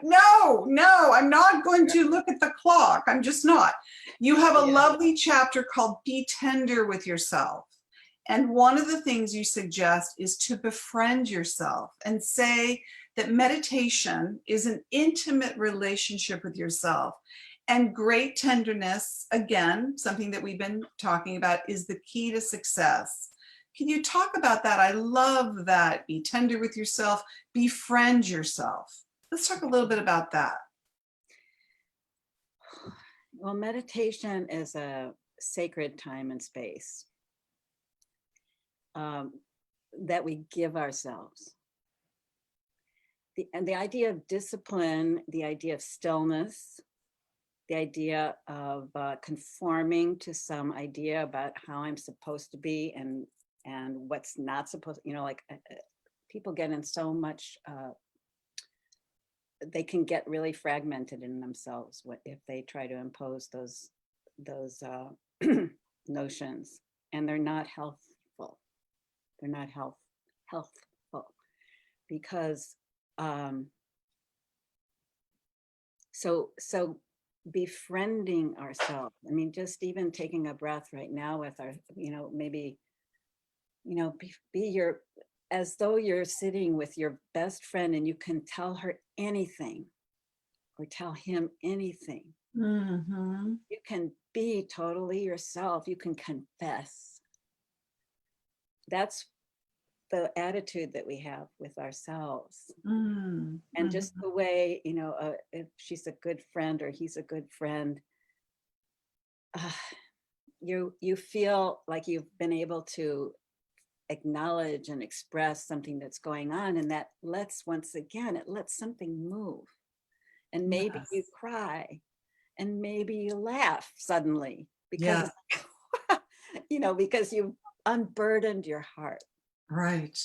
No, I'm not going to look at the clock. I'm just not. You have a lovely chapter called Be Tender with Yourself. And one of the things you suggest is to befriend yourself and say that meditation is an intimate relationship with yourself. And great tenderness, again, something that we've been talking about, is the key to success. Can you talk about that? I love that. Be tender with yourself, befriend yourself. Let's talk a little bit about that. Well, meditation is a sacred time and space that we give ourselves. And the idea of discipline, the idea of stillness, the idea of conforming to some idea about how I'm supposed to be and what's not supposed, you know, like people get in so much, they can get really fragmented in themselves if they try to impose those notions, and they're not healthful. They're not healthful because so befriending ourselves. I mean, just even taking a breath right now with our, you know, maybe, you know, be your, as though you're sitting with your best friend and you can tell her anything or tell him anything. You can be totally yourself. You can confess. That's the attitude that we have with ourselves. And just the way, you know, if she's a good friend or he's a good friend, you feel like you've been able to acknowledge and express something that's going on, and that lets, once again, it lets something move. And maybe you cry, and maybe you laugh suddenly because you know, because you've unburdened your heart. Right.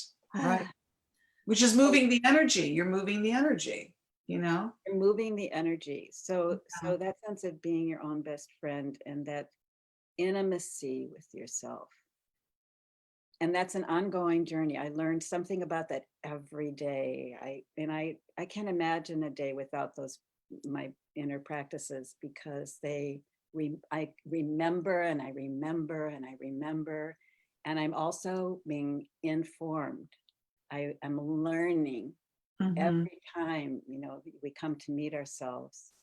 Which is moving the energy. You're moving the energy, you know? You're moving the energy. So that sense of being your own best friend and that intimacy with yourself And that's an ongoing journey. I learned something about that every day. I can't imagine a day without my inner practices, because I remember and I remember and I remember, and I'm also being informed. I'm learning every time, we come to meet ourselves.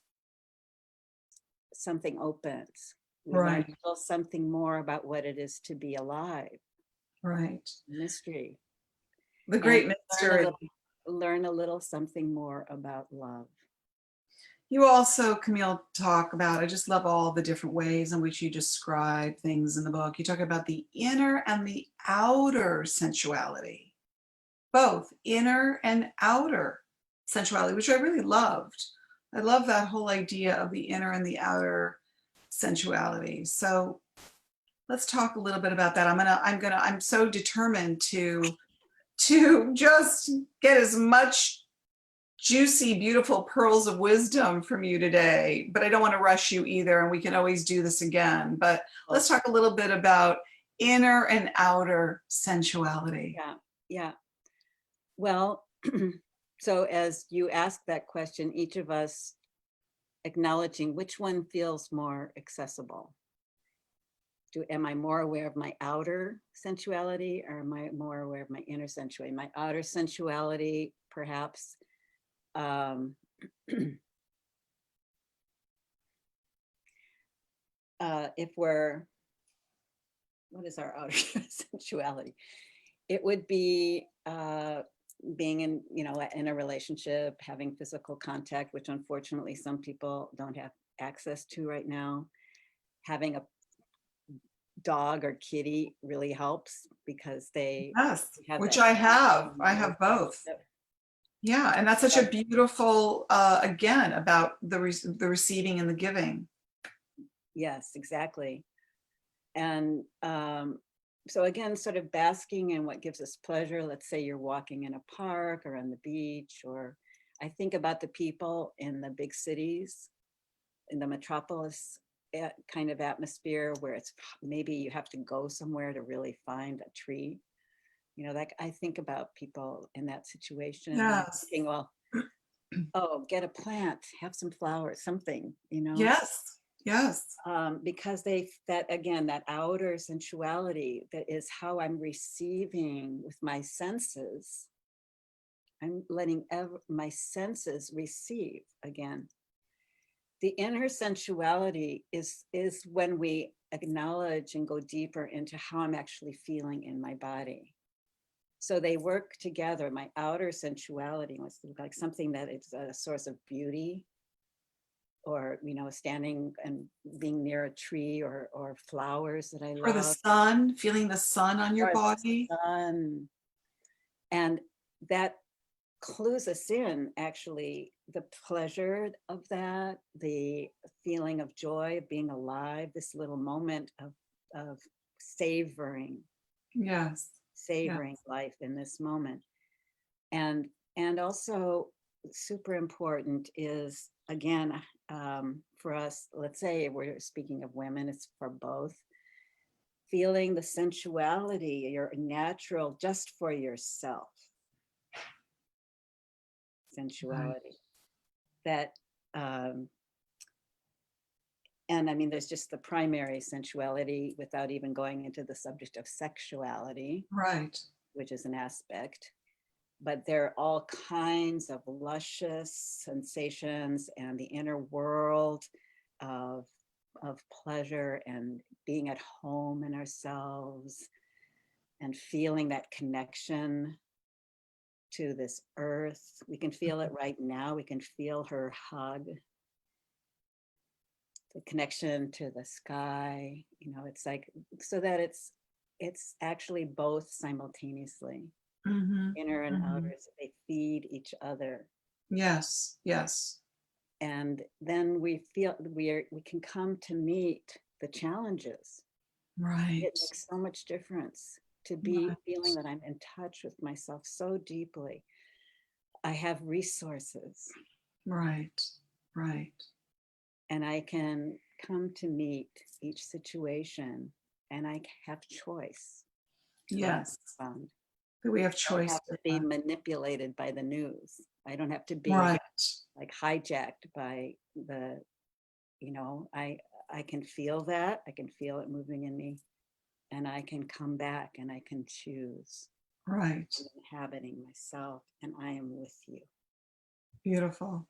Something opens. We learn Right. a little something more about what it is to be alive. Right. Mystery. The And great mystery. learn a little something more about love. You also, Camille, talk about, I just love all the different ways in which you describe things in the book. You talk about the inner and the outer sensuality, both inner and outer sensuality, which I really loved. I love that whole idea of the inner and the outer sensuality. So let's talk a little bit about that. I'm so determined to just get as much juicy, beautiful pearls of wisdom from you today, but I don't want to rush you either. And we can always do this again, but let's talk a little bit about inner and outer sensuality. Yeah. Well, so as you ask that question, each of us acknowledging which one feels more accessible. Am I more aware of my outer sensuality, or am I more aware of my inner sensuality? My outer sensuality, perhaps, what is our outer sensuality? It would be being in a relationship, having physical contact, which unfortunately some people don't have access to right now. Having a dog or kitty really helps, because they Yes, have which that. I have both. Yeah, and that's such a beautiful, again, about the receiving and the giving. Yes, exactly. And so again, sort of basking in what gives us pleasure. Let's say you're walking in a park or on the beach, or I think about the people in the big cities, in the metropolis kind of atmosphere, where it's maybe you have to go somewhere to really find a tree. Like I think about people in that situation. Yes. And I'm thinking, well, get a plant, have some flowers, something, Yes. Yes. Because that outer sensuality, that is how I'm receiving with my senses. I'm letting my senses receive again. The inner sensuality is when we acknowledge and go deeper into how I'm actually feeling in my body. So they work together. My outer sensuality was like something that is a source of beauty, or standing and being near a tree, or flowers that I love. Or the sun, feeling the sun on your body. Sun. And that clues us in, actually, the pleasure of that, the feeling of joy of being alive, this little moment of savoring. Yes. Savoring life in this moment. And also super important is, again, for us, let's say we're speaking of women, it's for both, feeling the sensuality, your natural, just for yourself sensuality. Right. That and I mean, there's just the primary sensuality, without even going into the subject of sexuality, right, which is an aspect. But there are all kinds of luscious sensations, and the inner world of pleasure, and being at home in ourselves, and feeling that connection to this earth. We can feel it right now. We can feel her hug, the connection to the sky. It's like, so that it's actually both simultaneously. Inner and outer, so they feed each other. Yes. And then we feel we can come to meet the challenges. Right. It makes so much difference to be feeling that I'm in touch with myself so deeply. I have resources. Right. And I can come to meet each situation, and I have choice. Yes. Found. That we have I don't choice. have to be manipulated by the news. I don't have to be Right. like hijacked by the, I can feel that. I can feel it moving in me, and I can come back and I can choose. Right. I'm inhabiting myself, and I am with you. Beautiful.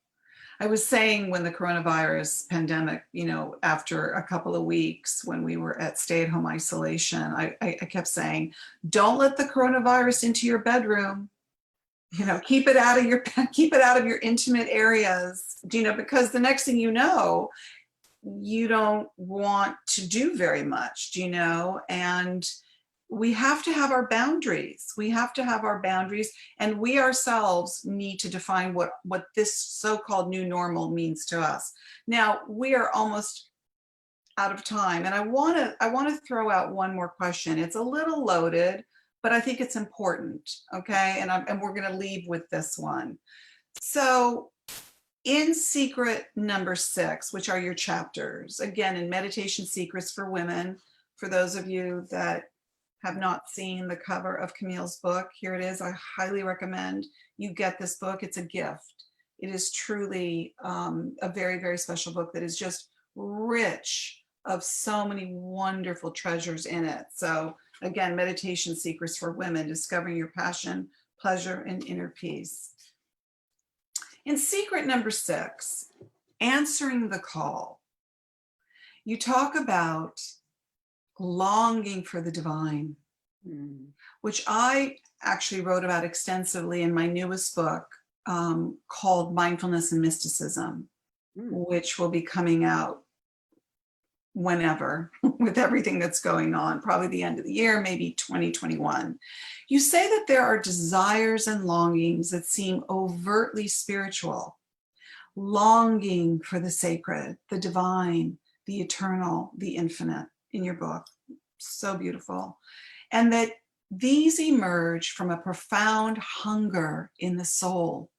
I was saying when the coronavirus pandemic, after a couple of weeks when we were at stay-at-home isolation, I kept saying, don't let the coronavirus into your bedroom. Keep it out of your intimate areas, because the next thing you know, you don't want to do very much, and we have to have our boundaries. And we ourselves need to define what this so-called new normal means to us. Now, we are almost out of time, and I want to throw out one more question. It's a little loaded, but I think it's important, okay? And we're going to leave with this one. So, in secret number 6, which are your chapters, again, in Meditation Secrets for Women, for those of you that have not seen the cover of Camille's book, here it is. I highly recommend you get this book. It's a gift. It is truly a very, very special book that is just rich of so many wonderful treasures in it. So again, Meditation Secrets for Women, Discovering Your Passion, Pleasure, and Inner Peace. In secret number 6, Answering the Call, you talk about longing for the divine, which I actually wrote about extensively in my newest book called Mindfulness and Mysticism, which will be coming out whenever with everything that's going on, probably the end of the year, maybe 2021. You say that there are desires and longings that seem overtly spiritual, longing for the sacred, the divine, the eternal, the infinite in your book. So beautiful. And that these emerge from a profound hunger in the soul,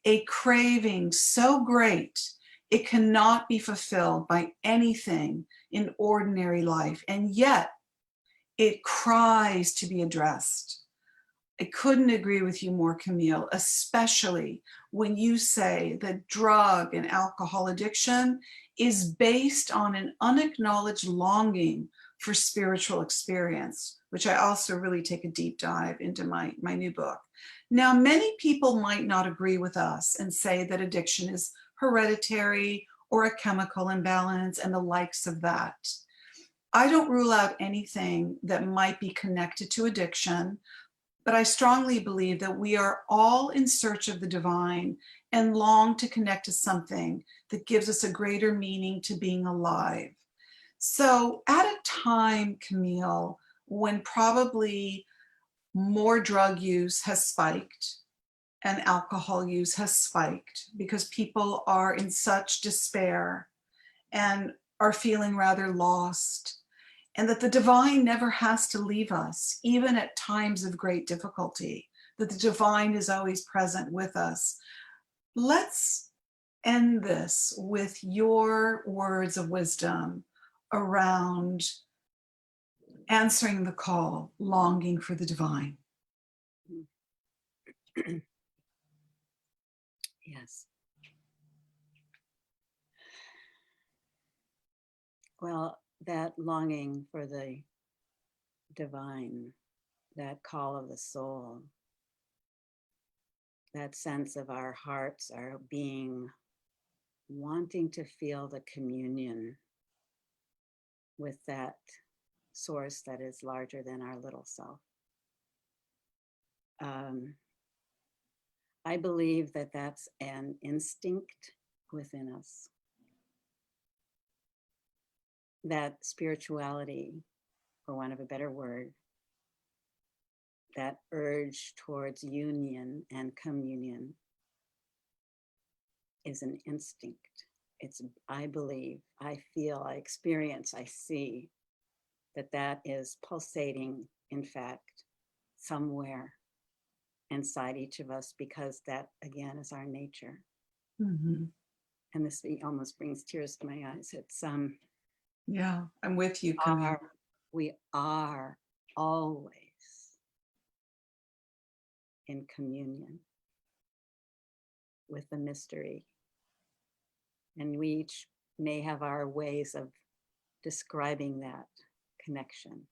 a craving so great it cannot be fulfilled by anything in ordinary life, and yet it cries to be addressed. I couldn't agree with you more, Camille, especially when you say that drug and alcohol addiction is based on an unacknowledged longing for spiritual experience, which I also really take a deep dive into my new book. Now, many people might not agree with us and say that addiction is hereditary or a chemical imbalance and the likes of that. I don't rule out anything that might be connected to addiction, but I strongly believe that we are all in search of the divine and long to connect to something that gives us a greater meaning to being alive. So at a time, Camille, when probably more drug use has spiked and alcohol use has spiked because people are in such despair and are feeling rather lost, and that the divine never has to leave us, even at times of great difficulty, that the divine is always present with us. Let's end this with your words of wisdom around answering the call, longing for the divine. Yes. Well, that longing for the divine, that call of the soul, that sense of our hearts, our being, wanting to feel the communion with that source that is larger than our little self. I believe that that's an instinct within us. That spirituality, for want of a better word, that urge towards union and communion is an instinct. I believe, I feel, I experience, I see that is pulsating, in fact, somewhere inside each of us, because that, again, is our nature. Mm-hmm. And this almost brings tears to my eyes. It's yeah, I'm with you, Camille. We are always in communion with the mystery. And we each may have our ways of describing that connection.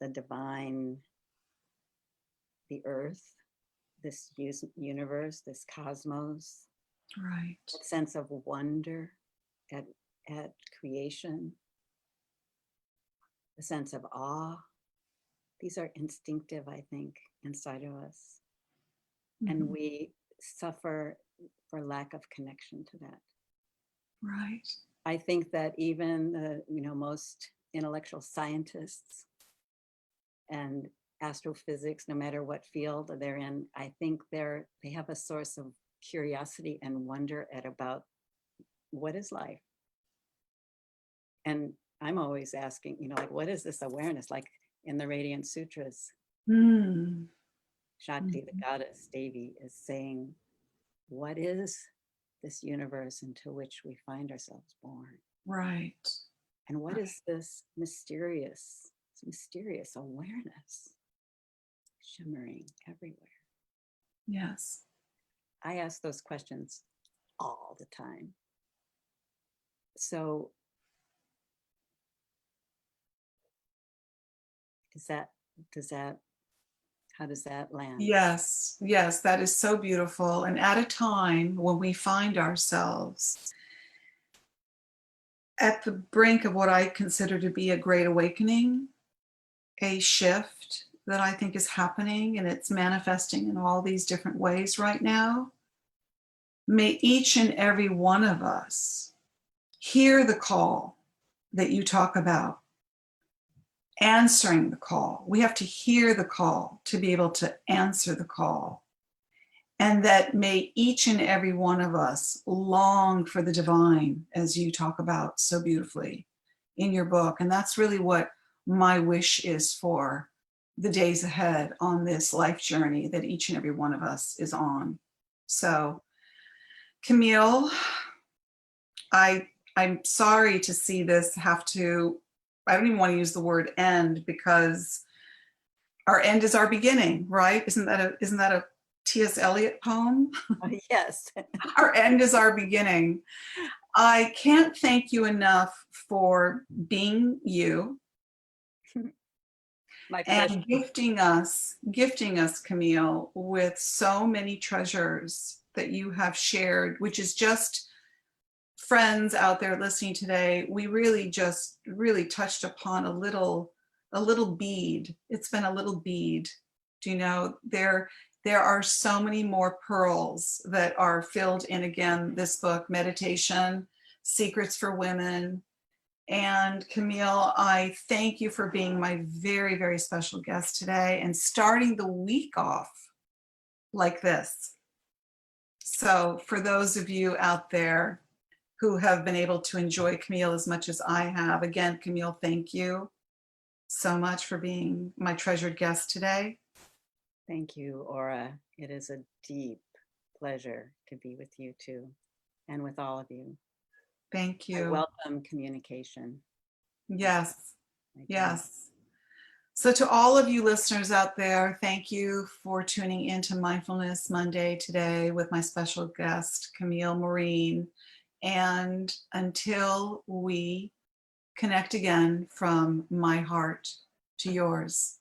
The divine, the earth, this universe, this cosmos, Right. that sense of wonder at creation, the sense of awe. These are instinctive, I think, inside of us. And we suffer for lack of connection to that. Right. I think that even the most intellectual scientists and astrophysics, no matter what field they're in, I think they have a source of curiosity and wonder at about what is life. And I'm always asking, like, what is this awareness? Like in the Radiant Sutras, Shakti, the goddess Devi, is saying, what is this universe into which we find ourselves born? Right. And what is this mysterious awareness shimmering everywhere? Yes. I ask those questions all the time. So how does that land? Yes, yes, that is so beautiful. And at a time when we find ourselves at the brink of what I consider to be a great awakening, a shift that I think is happening, and it's manifesting in all these different ways right now, may each and every one of us hear the call that you talk about. Answering the call. We have to hear the call to be able to answer the call. And that may each and every one of us long for the divine, as you talk about so beautifully in your book. And that's really what my wish is for the days ahead on this life journey that each and every one of us is on. So, Camille, I'm sorry to see this have to, I don't even want to use the word end, because our end is our beginning, right? Isn't that a T.S. Eliot poem? Yes. Our end is our beginning. I can't thank you enough for being you. My pleasure. And gifting us, Camille, with so many treasures that you have shared, which is just, friends out there listening today, we really touched upon a little bead. It's been a little bead. Do you know, there are so many more pearls that are filled in, again, this book, Meditation, Secrets for Women. And Camille, I thank you for being my very, very special guest today and starting the week off like this. So for those of you out there who have been able to enjoy Camille as much as I have, again, Camille, thank you so much for being my treasured guest today. Thank you, Ora. It is a deep pleasure to be with you too, and with all of you. Thank you. I welcome communication. Yes, yes. So to all of you listeners out there, thank you for tuning into Mindfulness Monday today with my special guest, Camille Maurine. And until we connect again from my heart to yours,